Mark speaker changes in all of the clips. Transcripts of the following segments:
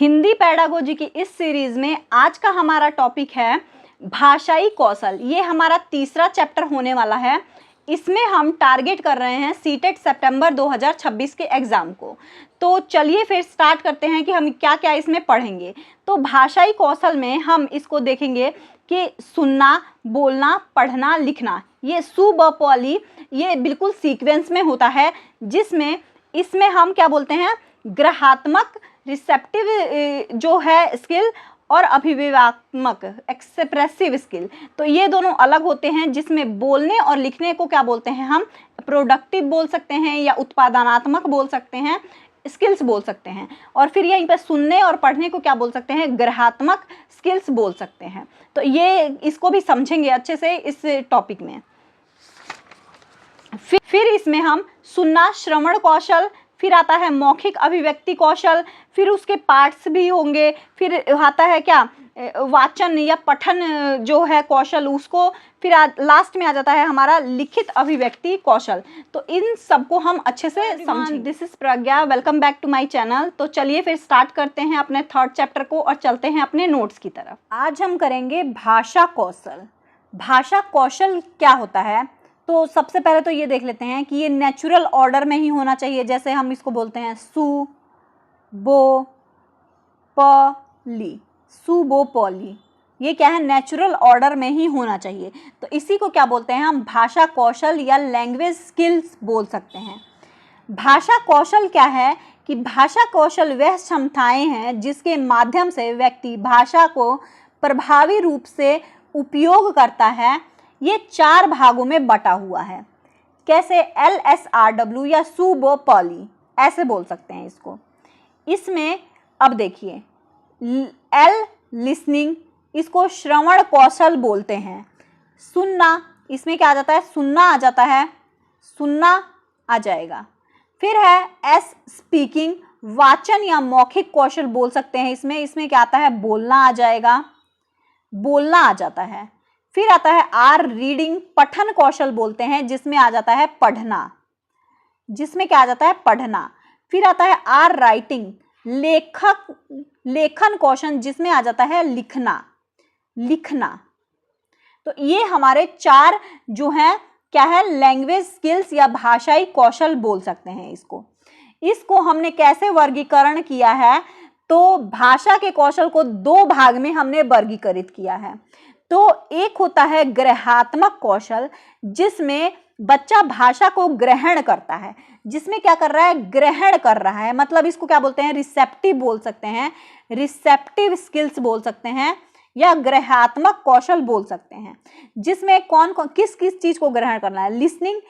Speaker 1: Hindi pedagogy की इस series में आज का हमारा टॉपिक है भाषाई कौशल। ये हमारा तीसरा चैप्टर होने वाला है। इसमें हम टारगेट कर रहे हैं सीटेट सितंबर 2026 के एग्ज़ाम को। तो चलिए फिर स्टार्ट करते हैं कि हम क्या क्या इसमें पढ़ेंगे। तो भाषाई कौशल में हम इसको देखेंगे कि सुनना, बोलना, पढ़ना, लिखना, ये सु ब प ली ये बिल्कुल सीक्वेंस में होता है, जिसमें इसमें हम क्या बोलते हैं, ग्रहात्मक रिसेप्टिव जो है स्किल और अभिव्यक्तात्मक एक्सप्रेसिव स्किल, तो ये दोनों अलग होते हैं। जिसमें बोलने और लिखने को क्या बोलते हैं, हम प्रोडक्टिव बोल सकते हैं या उत्पादनात्मक बोल सकते हैं, स्किल्स बोल सकते हैं। और फिर यहीं पर सुनने और पढ़ने को क्या बोल सकते हैं, ग्रहात्मक स्किल्स बोल सकते हैं। तो ये इसको भी समझेंगे अच्छे से इस टॉपिक में। फिर इसमें हम सुनना, श्रवण कौशल, फिर आता है मौखिक अभिव्यक्ति कौशल, फिर उसके पार्ट्स भी होंगे, फिर आता है क्या, वाचन या पठन जो है कौशल उसको, फिर लास्ट में आ जाता है हमारा लिखित अभिव्यक्ति कौशल। तो इन सबको हम अच्छे से समझेंगे। This is Pragya, welcome back to my channel. तो चलिए फिर स्टार्ट करते हैं अपने थर्ड चैप्टर को और चलते हैं अपने नोट्स की तरफ। आज हम करेंगे भाषा कौशल। भाषा कौशल क्या होता है, तो सबसे पहले तो ये देख लेते हैं कि ये नेचुरल ऑर्डर में ही होना चाहिए। जैसे हम इसको बोलते हैं सु बो प ली, सु बो प ली, ये क्या है, नेचुरल ऑर्डर में ही होना चाहिए। तो इसी को क्या बोलते हैं, हम भाषा कौशल या लैंग्वेज स्किल्स बोल सकते हैं। भाषा कौशल क्या है कि भाषा कौशल वह क्षमताएं हैं जिसके माध्यम से व्यक्ति भाषा को प्रभावी रूप से उपयोग करता है। ये 4 भागों में बटा हुआ है। कैसे, LSRW या सु बो प ली, ऐसे बोल सकते हैं इसको। इसमें अब देखिए, L लिसनिंग, इसको श्रवण कौशल बोलते हैं। सुनना, इसमें क्या आ जाता है, सुनना आ जाता है, सुनना आ जाएगा। फिर है S स्पीकिंग, वाचन या मौखिक कौशल बोल सकते हैं। इसमें क्या आता है, बोलना आ जाएगा, बोलना आ जाता है। फिर आता है R रीडिंग, पठन कौशल बोलते हैं, जिसमें आ जाता है पढ़ना, जिसमें क्या आ जाता है, पढ़ना। फिर आता है R राइटिंग, लेखन कौशल, जिसमें आ जाता है लिखना, लिखना। तो ये हमारे 4 जो हैं क्या है, लैंग्वेज स्किल्स या भाषाई कौशल बोल सकते हैं इसको हमने कैसे वर्गीकरण किया है, तो भाषा के कौशल को 2 भाग में हमने वर्गीकृत किया है। तो एक होता है ग्रहात्मक कौशल, जिसमें बच्चा भाषा को ग्रहण करता है, जिसमें क्या कर रहा है, ग्रहण कर रहा है, मतलब इसको क्या बोलते हैं, रिसेप्टिव बोल सकते हैं, रिसेप्टिव स्किल्स बोल सकते हैं या ग्रहात्मक कौशल बोल सकते हैं। जिसमें कौन किस किस चीज को ग्रहण करना है, लिसनिंग,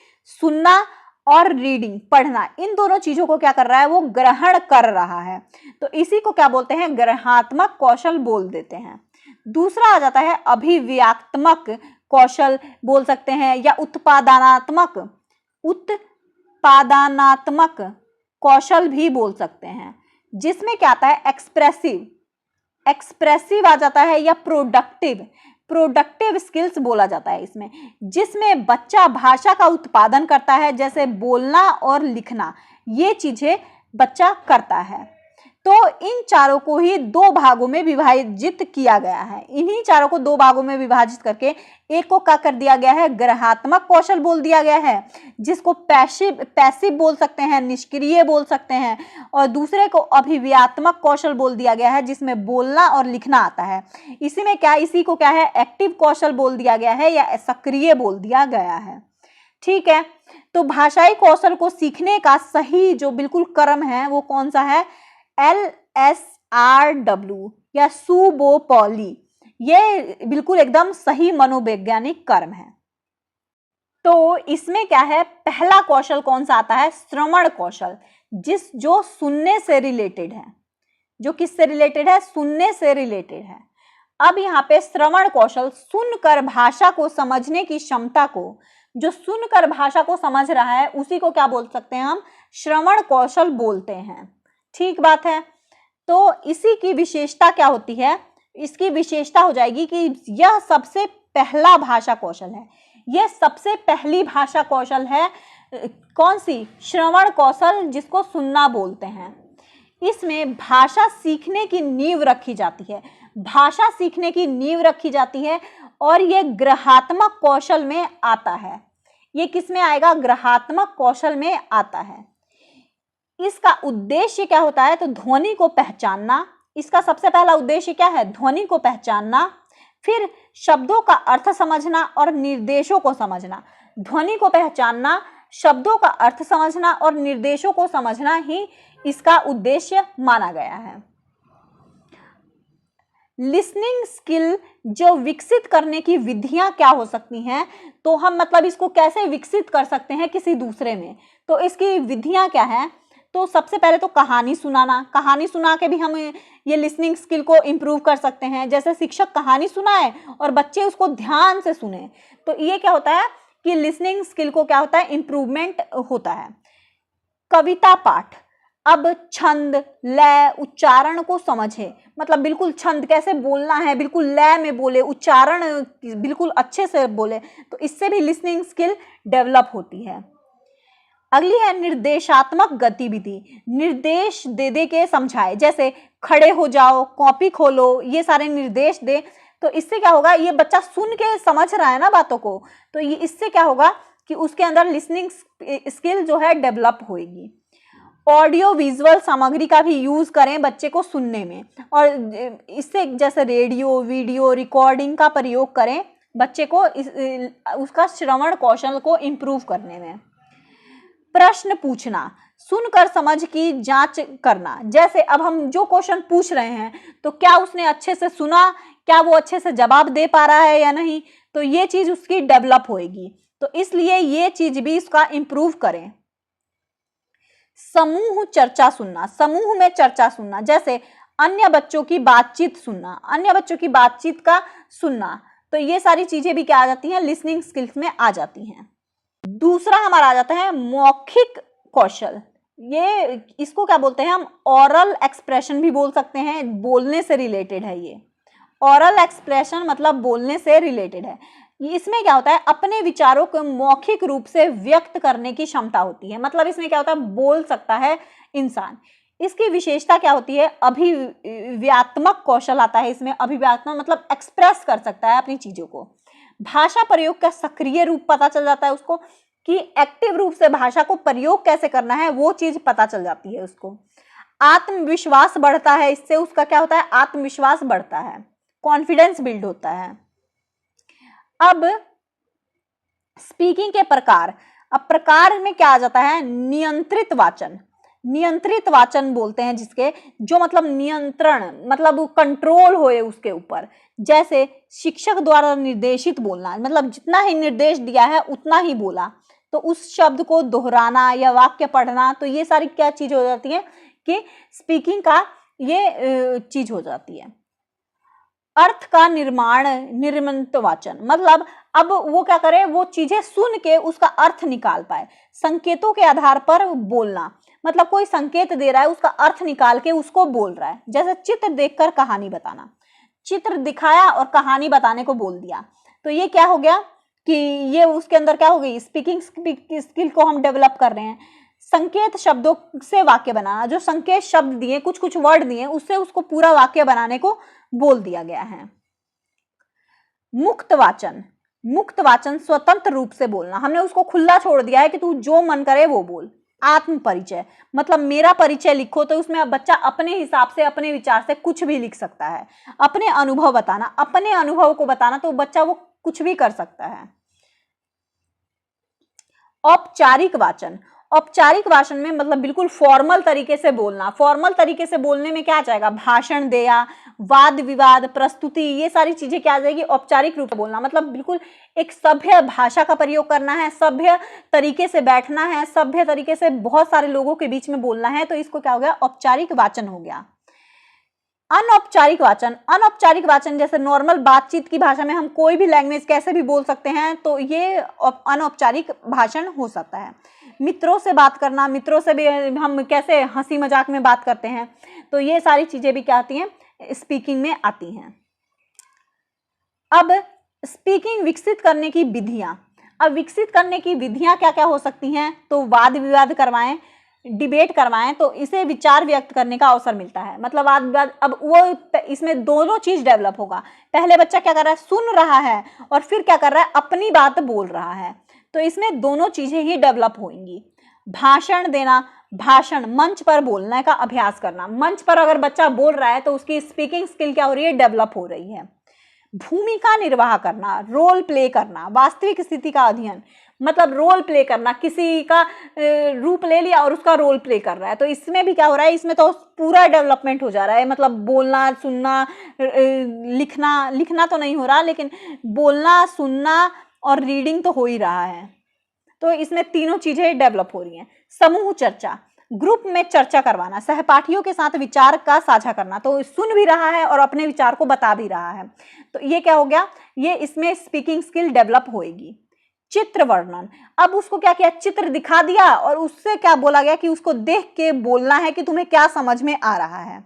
Speaker 1: सुनना और रीडिंग, पढ़ना, इन दोनों चीजों को क्या कर रहा है, वो ग्रहण कर रहा है। तो इसी को क्या बोलते हैं, ग्रहात्मक कौशल बोल देते हैं। दूसरा आ जाता है अभिव्यक्तात्मक कौशल बोल सकते हैं या उत्पादनात्मक कौशल भी बोल सकते हैं। जिसमें क्या आता है, एक्सप्रेसिव आ जाता है या प्रोडक्टिव स्किल्स बोला जाता है इसमें, जिसमें बच्चा भाषा का उत्पादन करता है, जैसे बोलना और लिखना, ये चीजें बच्चा करता है। तो इन चारों को ही 2 भागों में विभाजित किया गया है। इन्हीं चारों को 2 भागों में विभाजित करके एक को क्या कर दिया गया है, ग्रहात्मक कौशल बोल दिया गया है, जिसको पैसिव बोल सकते हैं, निष्क्रिय बोल सकते हैं, और दूसरे को अभिव्यक्तात्मक कौशल बोल दिया गया है, जिसमें बोलना और लिखना आता है। इसी को क्या है, एक्टिव कौशल बोल दिया गया है या सक्रिय बोल दिया गया है। ठीक है, तो भाषाई कौशल को सीखने का सही जो बिल्कुल क्रम है वो कौन सा है, LSRW या सु बो प ली, ये बिल्कुल एकदम सही मनोवैज्ञानिक कर्म है। तो इसमें क्या है, पहला कौशल कौन सा आता है, श्रवण कौशल, जो सुनने से रिलेटेड है, जो किससे रिलेटेड है, सुनने से रिलेटेड है। अब यहाँ पे श्रवण कौशल, सुनकर भाषा को समझने की क्षमता को, जो सुनकर भाषा को समझ रहा है उसी को क्या बोल सकते हैं, हम श्रवण कौशल बोलते हैं। ठीक बात है। तो इसी की विशेषता क्या होती है, इसकी विशेषता हो जाएगी कि यह सबसे पहला भाषा कौशल है, यह सबसे पहली भाषा कौशल है। कौन सी, श्रवण कौशल, जिसको सुनना बोलते हैं। इसमें भाषा सीखने की नींव रखी जाती है, भाषा सीखने की नींव रखी जाती है और ये ग्रहात्मक कौशल में आता है। ये किस में आएगा? ग्रहात्मक कौशल में आता है। इसका उद्देश्य क्या होता है? तो ध्वनि को पहचानना। इसका सबसे पहला उद्देश्य क्या है? ध्वनि को पहचानना, फिर शब्दों का अर्थ समझना और निर्देशों को समझना। ध्वनि को पहचानना, शब्दों का अर्थ समझना और निर्देशों को समझना ही इसका उद्देश्य माना गया है। लिसनिंग स्किल जो विकसित करने की विधियां क्या हो सकती हैं? तो हम मतलब इसको कैसे विकसित कर सकते हैं किसी दूसरे में? तो इसकी विधियां क्या हैं? तो सबसे पहले तो कहानी सुनाना, कहानी सुना के भी हम ये लिसनिंग स्किल को इम्प्रूव कर सकते हैं। जैसे शिक्षक कहानी सुनाए और बच्चे उसको ध्यान से सुने, तो ये क्या होता है कि लिसनिंग स्किल को क्या होता है? इम्प्रूवमेंट होता है। कविता पाठ, अब छंद, लय, उच्चारण को समझे, मतलब बिल्कुल छंद कैसे बोलना है, बिल्कुल लय में बोले, उच्चारण बिल्कुल अच्छे से बोले, तो इससे भी लिसनिंग स्किल डेवलप होती है। अगली है निर्देशात्मक गतिविधि, निर्देश दे दे के समझाए, जैसे खड़े हो जाओ, कॉपी खोलो, ये सारे निर्देश दे, तो इससे क्या होगा? ये बच्चा सुन के समझ रहा है ना बातों को, तो ये इससे क्या होगा कि उसके अंदर लिसनिंग स्किल जो है डेवलप होएगी। ऑडियो विजुअल सामग्री का भी यूज करें बच्चे को सुनने में, और इससे जैसे रेडियो, वीडियो रिकॉर्डिंग का प्रयोग करें बच्चे को उसका श्रवण कौशल को इम्प्रूव करने में। प्रश्न पूछना, सुनकर समझ की जांच करना, जैसे अब हम जो क्वेश्चन पूछ रहे हैं तो क्या उसने अच्छे से सुना, क्या वो अच्छे से जवाब दे पा रहा है या नहीं, तो ये चीज उसकी डेवलप होएगी, तो इसलिए ये चीज भी इसका इम्प्रूव करें। समूह चर्चा सुनना, समूह में चर्चा सुनना, जैसे अन्य बच्चों की बातचीत सुनना, अन्य बच्चों की बातचीत का सुनना, तो ये सारी चीजें भी क्या आ जाती हैं? लिसनिंग स्किल्स में आ जाती हैं। दूसरा हमारा आ जाता है मौखिक कौशल, ये इसको क्या बोलते हैं हम? ऑरल एक्सप्रेशन भी बोल सकते हैं, बोलने से रिलेटेड है ये। ऑरल एक्सप्रेशन मतलब बोलने से रिलेटेड है। इसमें क्या होता है? अपने विचारों को मौखिक रूप से व्यक्त करने की क्षमता होती है, मतलब इसमें क्या होता है? बोल सकता है इंसान। इसकी विशेषता क्या होती है? अभिव्यक्तात्मक कौशल आता है इसमें। अभिव्यक्तात्मक मतलब एक्सप्रेस कर सकता है अपनी चीजों को। भाषा प्रयोग का सक्रिय रूप पता चल जाता है उसको, कि एक्टिव रूप से भाषा को प्रयोग कैसे करना है, वो चीज पता चल जाती है उसको। आत्मविश्वास बढ़ता है इससे, उसका क्या होता है? आत्मविश्वास बढ़ता है, कॉन्फिडेंस बिल्ड होता है। अब स्पीकिंग के प्रकार, अब प्रकार में क्या आ जाता है? नियंत्रित वाचन, नियंत्रित वाचन बोलते हैं जिसके, जो मतलब नियंत्रण, मतलब कंट्रोल होए उसके ऊपर, जैसे शिक्षक द्वारा निर्देशित बोलना, मतलब जितना ही निर्देश दिया है उतना ही बोला, तो उस शब्द को दोहराना या वाक्य पढ़ना, तो ये सारी क्या चीज हो जाती है कि स्पीकिंग का ये चीज हो जाती है। अर्थ का निर्माण, निर्मित वाचन, मतलब अब वो क्या करे? वो चीजें सुन के उसका अर्थ निकाल पाए। संकेतों के आधार पर बोलना, मतलब कोई संकेत दे रहा है, उसका अर्थ निकाल के उसको बोल रहा है। जैसे चित्र देखकर कहानी बताना, चित्र दिखाया और कहानी बताने को बोल दिया, तो ये क्या हो गया कि ये उसके अंदर क्या हो गई? स्पीकिंग स्किल को हम डेवलप कर रहे हैं। संकेत शब्दों से वाक्य बनाना, जो संकेत शब्द दिए, कुछ कुछ वर्ड दिए, उससे उसको पूरा वाक्य बनाने को बोल दिया गया है। मुक्त वाचन, मुक्त वाचन स्वतंत्र रूप से बोलना, हमने उसको खुला छोड़ दिया है कि तू जो मन करे वो बोल। आत्म परिचय, मतलब मेरा परिचय लिखो, तो उसमें बच्चा अपने हिसाब से, अपने विचार से कुछ भी लिख सकता है। अपने अनुभव बताना, अपने अनुभव को बताना, तो बच्चा वो कुछ भी कर सकता है। औपचारिक वाचन, औपचारिक वाचन में मतलब बिल्कुल फॉर्मल तरीके से बोलना। फॉर्मल तरीके से बोलने में क्या आ जाएगा? भाषण देया, वाद विवाद, प्रस्तुति, ये सारी चीजें क्या आ जाएगी? औपचारिक रूप से बोलना, मतलब बिल्कुल एक सभ्य भाषा का प्रयोग करना है, सभ्य तरीके से बैठना है, सभ्य तरीके से बहुत सारे लोगों के बीच में बोलना है, तो इसको क्या हो गया? औपचारिक वाचन हो गया। अनौपचारिक वाचन, अनौपचारिक वाचन जैसे नॉर्मल बातचीत की भाषा में हम कोई भी लैंग्वेज कैसे भी बोल सकते हैं, तो ये अनौपचारिक भाषण हो सकता है। मित्रों से बात करना, मित्रों से भी हम कैसे हंसी मजाक में बात करते हैं, तो ये सारी चीजें भी क्या आती हैं? स्पीकिंग में आती हैं। अब स्पीकिंग विकसित करने की विधियां, अब विकसित करने की विधियां क्या क्या हो सकती हैं? तो वाद विवाद करवाएं, डिबेट करवाएं तो इसे विचार व्यक्त करने का अवसर मिलता है। मतलब अब वो इसमें दोनों चीज डेवलप होगा। पहले बच्चा क्या कर रहा है, सुन रहा है, और फिर क्या कर रहा है, अपनी बात बोल रहा है। तो इसमें दोनों चीजें ही डेवलप होंगी। भाषण देना, भाषण मंच पर बोलने का अभ्यास करना। मंच पर अगर बच्चा बोल रहा है तो उसकी स्पीकिंग स्किल क्या हो रही है, डेवलप हो रही है। भूमिका निर्वाह करना, रोल प्ले करना, वास्तविक स्थिति का अध्ययन, मतलब रोल प्ले करना, किसी का रूप ले लिया और उसका रोल प्ले कर रहा है। तो इसमें भी क्या हो रहा है, इसमें तो पूरा डेवलपमेंट हो जा रहा है। मतलब बोलना, सुनना, लिखना तो नहीं हो रहा, लेकिन बोलना, सुनना और रीडिंग तो हो ही रहा है। तो इसमें तीनों चीजें डेवलप हो रही हैं। समूह चर्चा, ग्रुप में चर्चा करवाना, सहपाठियों के साथ विचार का साझा करना। तो सुन भी रहा है और अपने विचार को बता भी रहा है। तो ये क्या हो गया, ये इसमें स्पीकिंग स्किल डेवलप होएगी। चित्र वर्णन, अब उसको क्या किया, चित्र दिखा दिया और उससे क्या बोला गया कि उसको देख के बोलना है कि तुम्हें क्या समझ में आ रहा है।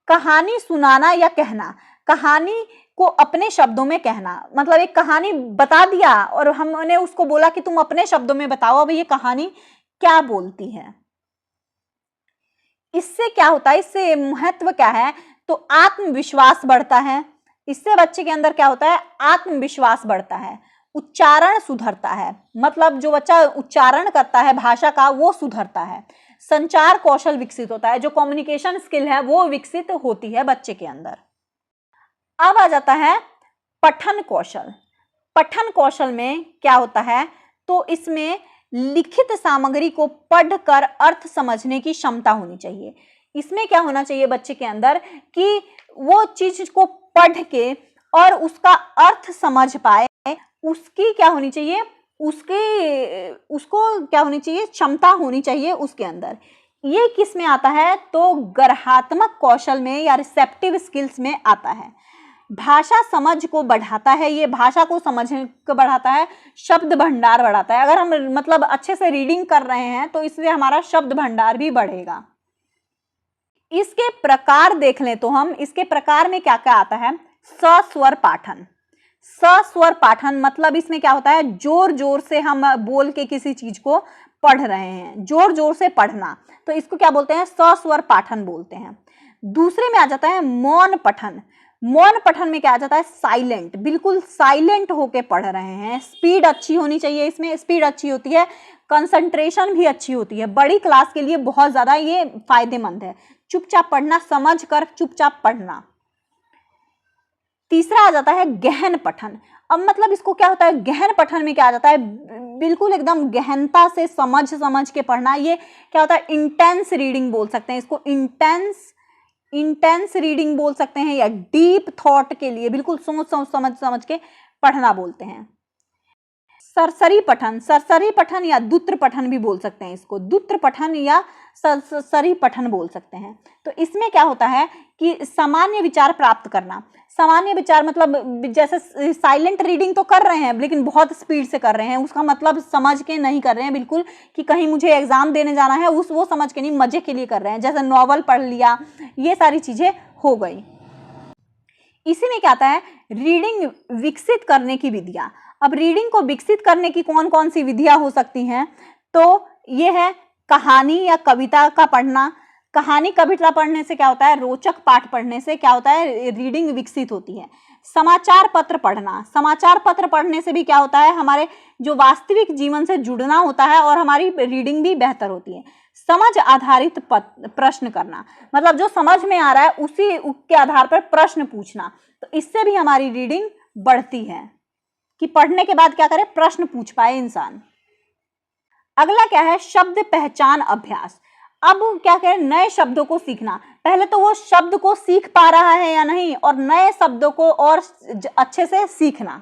Speaker 1: कहानी सुनाना या कहना, कहानी को अपने शब्दों में कहना, मतलब एक कहानी बता दिया और हमने उसको बोला कि तुम अपने शब्दों में बताओ अब ये कहानी क्या बोलती है। इससे क्या होता है, इससे महत्व क्या है, तो आत्मविश्वास बढ़ता है। इससे बच्चे के अंदर क्या होता है, आत्मविश्वास बढ़ता है। उच्चारण सुधरता है, मतलब जो बच्चा उच्चारण करता है भाषा का वो सुधरता है। संचार कौशल विकसित होता है, जो कम्युनिकेशन स्किल है वो विकसित होती है बच्चे के अंदर। अब आ जाता है पठन कौशल। पठन कौशल में क्या होता है, तो इसमें लिखित सामग्री को पढ़कर अर्थ समझने की क्षमता होनी चाहिए। इसमें क्या होना चाहिए बच्चे के अंदर कि वो चीज को पढ़ के और उसका अर्थ समझ पाए, उसकी क्या होनी चाहिए, उसको क्या होनी चाहिए, क्षमता होनी चाहिए उसके अंदर। ये किस में आता है, तो ग्रहात्मक कौशल में या रिसेप्टिव स्किल्स में आता है। भाषा समझ को बढ़ाता है, ये भाषा को समझ को बढ़ाता है। शब्द भंडार बढ़ाता है, अगर हम मतलब अच्छे से रीडिंग कर रहे हैं तो इससे हमारा शब्द भंडार भी बढ़ेगा। इसके प्रकार देख लें तो हम इसके प्रकार में क्या क्या आता है, सस्वर पाठन। सस्वर पाठन मतलब इसमें क्या होता है, जोर जोर से हम बोल के किसी चीज को पढ़ रहे हैं, जोर जोर से पढ़ना, तो इसको क्या बोलते हैं, सस्वर पाठन बोलते हैं। दूसरे में आ जाता है मौन पठन। मौन पठन में क्या आ जाता है, साइलेंट, बिल्कुल साइलेंट होके पढ़ रहे हैं। स्पीड अच्छी होनी चाहिए, इसमें स्पीड अच्छी होती है, कंसंट्रेशन भी अच्छी होती है। बड़ी क्लास के लिए बहुत ज्यादा ये फायदेमंद है। चुपचाप पढ़ना, समझ कर चुपचाप पढ़ना। तीसरा आ जाता है गहन पठन। अब मतलब इसको क्या होता है, गहन पठन में क्या आ जाता है, बिल्कुल एकदम गहनता से समझ के पढ़ना। ये क्या होता है, इंटेंस रीडिंग बोल सकते हैं इसको, इंटेंस रीडिंग बोल सकते हैं, या डीप थॉट के लिए बिल्कुल सोच समझ के पढ़ना बोलते हैं। सरसरी पठन, सरसरी पठन या दुत्र पठन भी बोल सकते हैं इसको, दुत्र पठन या सरसरी पठन बोल सकते हैं। तो इसमें क्या होता है कि सामान्य विचार प्राप्त करना। सामान्य विचार मतलब जैसे साइलेंट रीडिंग तो कर रहे हैं लेकिन बहुत स्पीड से कर रहे हैं, उसका मतलब समझ के नहीं कर रहे हैं बिल्कुल कि कहीं मुझे एग्जाम देने जाना है, वो समझ के नहीं, मजे के लिए कर रहे हैं। जैसे नॉवल पढ़ लिया, ये सारी चीजें हो गई। इसी में क्या आता है, रीडिंग विकसित करने की विधियां। अब रीडिंग को विकसित करने की कौन कौन सी विधियां हो सकती हैं, तो ये है कहानी या कविता का पढ़ना। कहानी कविता पढ़ने से क्या होता है, रोचक पाठ पढ़ने से क्या होता है, रीडिंग विकसित होती है। समाचार पत्र पढ़ना, समाचार पत्र पढ़ने से भी क्या होता है, हमारे जो वास्तविक जीवन से जुड़ना होता है और हमारी रीडिंग भी बेहतर होती है। समझ आधारित प्रश्न करना, मतलब जो समझ में आ रहा है उसी के आधार पर प्रश्न पूछना, तो इससे भी हमारी रीडिंग बढ़ती है कि पढ़ने के बाद क्या करे, प्रश्न पूछ पाए इंसान। अगला क्या है, शब्द पहचान अभ्यास। अब क्या करें, नए शब्दों को सीखना। पहले तो वो शब्द को सीख पा रहा है या नहीं, और नए शब्दों को और अच्छे से सीखना।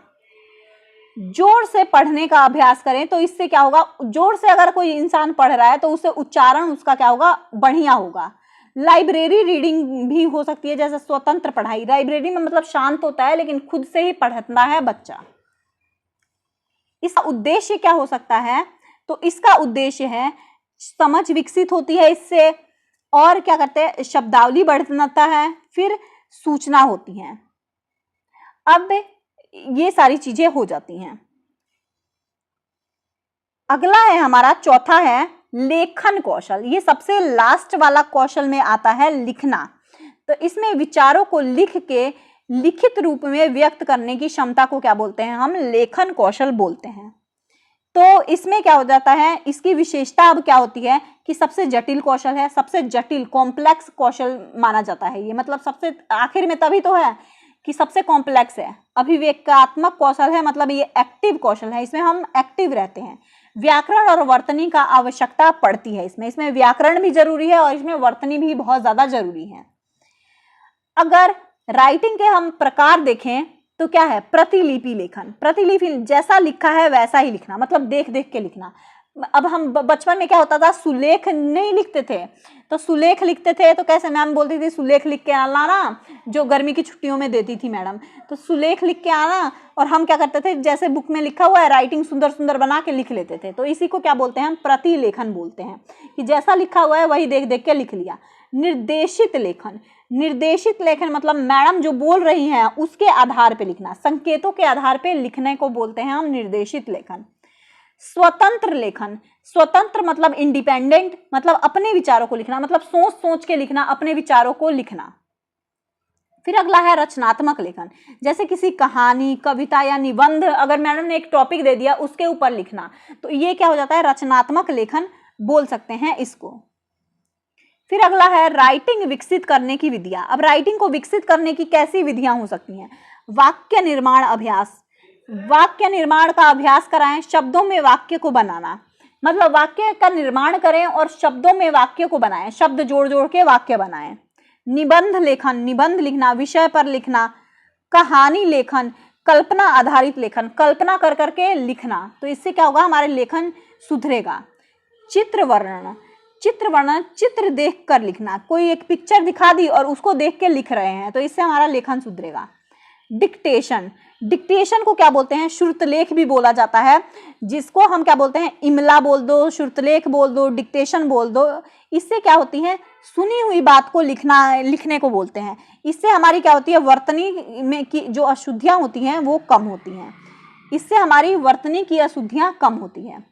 Speaker 1: जोर से पढ़ने का अभ्यास करें तो इससे क्या होगा, जोर से अगर कोई इंसान पढ़ रहा है तो उससे उच्चारण उसका क्या होगा, बढ़िया होगा। लाइब्रेरी रीडिंग भी हो सकती है, जैसे स्वतंत्र पढ़ाई। लाइब्रेरी में मतलब शांत होता है लेकिन खुद से ही पढ़ता है बच्चा। इसका उद्देश्य क्या हो सकता है, तो इसका उद्देश्य है समझ विकसित होती है इससे, और क्या करते हैं, शब्दावली बढ़ता है, फिर सूचना होती है। अब ये सारी चीजें हो जाती हैं। अगला है हमारा, चौथा है लेखन कौशल, ये सबसे लास्ट वाला कौशल में आता है लिखना। तो इसमें विचारों को लिख के लिखित रूप में व्यक्त करने की क्षमता को क्या बोलते हैं, हम लेखन कौशल बोलते हैं। तो इसमें क्या हो जाता है, इसकी विशेषता अब क्या होती है कि सबसे जटिल कौशल है, सबसे जटिल कॉम्प्लेक्स कौशल माना जाता है ये, मतलब सबसे आखिर में तभी तो है कि सबसे कॉम्प्लेक्स है। अभिव्यक्त्यात्मक कौशल है, मतलब ये एक्टिव कौशल है, इसमें हम एक्टिव रहते हैं। व्याकरण और वर्तनी का आवश्यकता पड़ती है इसमें व्याकरण भी जरूरी है और इसमें वर्तनी भी बहुत ज्यादा जरूरी है। अगर राइटिंग के हम प्रकार देखें तो क्या है, प्रतिलिपि लेखन, प्रतिलिपि जैसा लिखा है वैसा ही लिखना, मतलब देख देख के लिखना। अब हम बचपन में क्या होता था, सुलेख नहीं लिखते थे, तो सुलेख लिखते थे तो कैसे, मैम बोलती थी सुलेख लिख के लाना, जो गर्मी की छुट्टियों में देती थी मैडम, तो सुलेख लिख के आना, और हम क्या करते थे, जैसे बुक में लिखा हुआ है राइटिंग सुंदर सुंदर बना के लिख लेते थे। तो इसी को क्या बोलते हैं, हम प्रतिलेखन बोलते हैं, कि जैसा लिखा हुआ है वही देख देख के लिख लिया। निर्देशित लेखन, निर्देशित लेखन मतलब मैडम जो बोल रही हैं उसके आधार पे लिखना, संकेतों के आधार पे लिखने को बोलते हैं हम निर्देशित लेखन। स्वतंत्र लेखन, स्वतंत्र मतलब इंडिपेंडेंट, मतलब अपने विचारों को लिखना, मतलब सोच सोच के लिखना, अपने विचारों को लिखना। फिर अगला है रचनात्मक लेखन, जैसे किसी कहानी, कविता या निबंध, अगर मैडम ने एक टॉपिक दे दिया उसके ऊपर लिखना, तो ये क्या हो जाता है, रचनात्मक लेखन बोल सकते हैं इसको। फिर अगला है राइटिंग विकसित करने की विधियां। अब राइटिंग को विकसित करने की कैसी विधियां हो सकती हैं, वाक्य निर्माण अभ्यास, वाक्य निर्माण का अभ्यास कराएं, शब्दों में वाक्य को बनाना, मतलब वाक्य का निर्माण करें और शब्दों में वाक्य को बनाएं, शब्द जोड़ जोड़ के वाक्य बनाएं। निबंध लेखन, निबंध लिखना, विषय पर लिखना। कहानी लेखन, कल्पना आधारित लेखन, कल्पना कर करके लिखना, तो इससे क्या होगा, हमारे लेखन सुधरेगा। चित्र वर्णन, चित्र वर्णन, चित्र देख कर लिखना, कोई एक पिक्चर दिखा दी और उसको देख के लिख रहे हैं, तो इससे हमारा लेखन सुधरेगा। डिक्टेशन, डिक्टेशन को क्या बोलते हैं, श्रुतलेख भी बोला जाता है, जिसको हम क्या बोलते हैं, इमला बोल दो, श्रुतलेख बोल दो, डिक्टेशन बोल दो। इससे क्या होती है, सुनी हुई बात को लिखने को बोलते हैं। इससे हमारी क्या होती है, वर्तनी में की जो अशुद्धियां होती हैं वो कम होती हैं, इससे हमारी वर्तनी की अशुद्धियां कम होती हैं।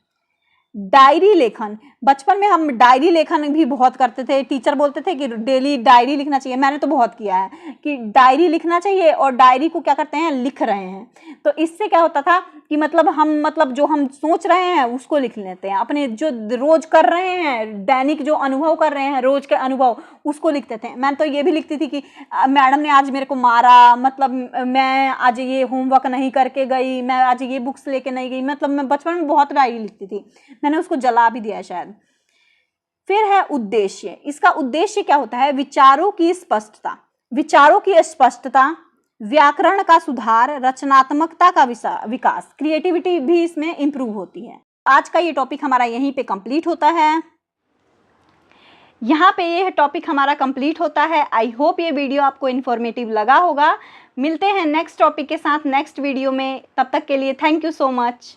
Speaker 1: डायरी लेखन, बचपन में हम डायरी लेखन भी बहुत करते थे, टीचर बोलते थे कि डेली डायरी लिखना चाहिए, मैंने तो बहुत किया है कि डायरी लिखना चाहिए, और डायरी को क्या करते हैं, लिख रहे हैं। तो इससे क्या होता था कि मतलब हम जो हम सोच रहे हैं उसको लिख लेते हैं, अपने जो रोज कर रहे हैं, दैनिक जो अनुभव कर रहे हैं, रोज के अनुभव, उसको लिखते थे। मैं तो ये भी लिखती थी कि मैडम ने आज मेरे को मारा, मतलब मैं आज ये होमवर्क नहीं करके गई, मैं आज ये बुक्स लेके नहीं गई, मतलब मैं बचपन में बहुत डायरी लिखती थी, मैंने उसको जला भी दिया शायद। फिर है उद्देश्य, इसका उद्देश्य क्या होता है, विचारों की स्पष्टता, विचारों की स्पष्टता, व्याकरण का सुधार, रचनात्मकता का विकास, क्रिएटिविटी भी इसमें इंप्रूव होती है। आज का ये टॉपिक हमारा यहीं पे कंप्लीट होता है, यहाँ पे ये टॉपिक हमारा कंप्लीट होता है। आई होप ये वीडियो आपको इन्फॉर्मेटिव लगा होगा। मिलते हैं नेक्स्ट टॉपिक के साथ नेक्स्ट वीडियो में, तब तक के लिए थैंक यू सो मच।